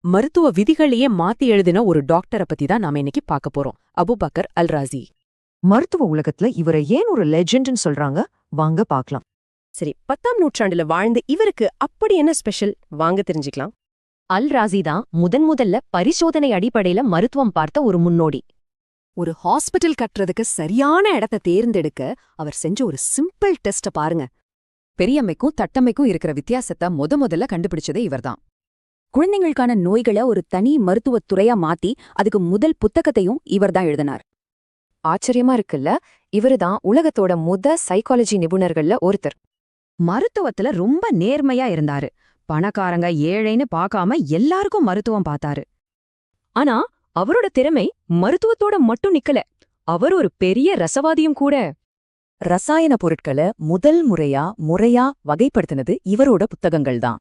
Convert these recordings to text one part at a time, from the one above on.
மருத்துவ விதிகளையே மாத்தி எழுதின ஒரு டாக்டரை பத்தி தான் நாம இன்னைக்கு பார்க்க போறோம். அபுபக்கர் அல்-ராஸி. மருத்துவ உலகத்துல இவரை ஏன் ஒரு லெஜெண்ட்னு சொல்றாங்க? வாங்க பார்க்கலாம். சரி, 10ஆம் நூற்றாண்டுல வாழ்ந்து இவருக்கு அப்படி என்ன ஸ்பெஷல்? வாங்க தெரிஞ்சுக்கலாம். அல்-ராஸி தான் முதல்ல பரிசோதனை அடிப்படையில மருத்துவம் பார்த்த ஒரு முன்னோடி. ஒரு ஹாஸ்பிட்டல் கட்டுறதுக்கு சரியான இடத்தை தேர்ந்தெடுக்க அவர் செஞ்ச ஒரு சிம்பிள் டெஸ்ட பாருங்க. பெரியம்மைக்கும் தட்டம்மைக்கும் இருக்கிற வித்தியாசத்தை முதல்ல கண்டுபிடிச்சதே இவர்தான். குழந்தைங்களுக்கான நோய்களை ஒரு தனி மருத்துவத் துறையா மாத்தி அதுக்கு முதல் புத்தகத்தையும் இவர்தான் எழுதினார். ஆச்சரியமா இருக்குல்ல? இவருதான் உலகத்தோட சைக்காலஜி நிபுணர்கள்ல ஒருத்தர். மருத்துவத்துல ரொம்ப நேர்மையா இருந்தாரு. பணக்காரங்க ஏழைன்னு பார்க்காம எல்லாருக்கும் மருத்துவம் பார்த்தாரு. ஆனா அவரோட திறமை மருத்துவத்தோட மட்டும் நிக்கல. அவர் ஒரு பெரிய ரசவாதியும் கூட. ரசாயன பொருட்களை முதல் முறையா வகைப்படுத்தினது இவரோட புத்தகங்கள் தான்.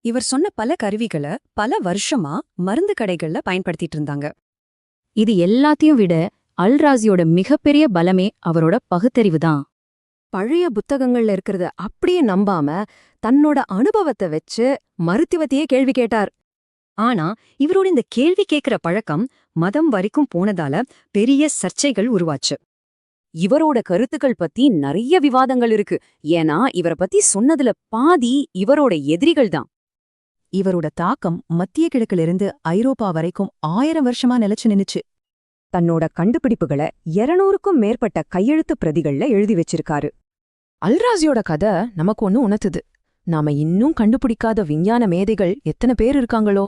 இவர் சொன்ன பல கருவிகளை பல வருஷமா மருந்து கடைகள்ல பயன்படுத்திட்டு இருந்தாங்க. இது எல்லாத்தையும் விட அல்-ராஸியோட மிகப்பெரிய பலமே அவரோட பகுத்தறிவு தான். பழைய புத்தகங்கள்ல இருக்கிறத அப்படியே நம்பாம தன்னோட அனுபவத்தை வச்சு மருத்துவத்தையே கேள்வி கேட்டார். ஆனா இவரோட இந்த கேள்வி கேட்கிற பழக்கம் மதம் வரைக்கும் போனதால பெரிய சர்ச்சைகள் உருவாச்சு. இவரோட கருத்துக்கள் பத்தி நிறைய விவாதங்கள் இருக்கு. ஏன்னா இவரை பத்தி சொன்னதுல பாதி இவரோட எதிரிகள் தான். இவரோட தாக்கம் மத்திய கிழக்கிலிருந்து ஐரோப்பா வரைக்கும் 1000 வருஷமா நிலைச்சு நின்னுச்சு. தன்னோட கண்டுபிடிப்புகளை 200க்கும் மேற்பட்ட கையெழுத்து பிரதிகள்ல எழுதி வச்சிருக்காரு. அல்-ராஸியோட கதை நமக்கு ஒன்னு உணர்த்துது. நாம இன்னும் கண்டுபிடிக்காத விஞ்ஞான மேதைகள் எத்தனை பேர் இருக்காங்களோ.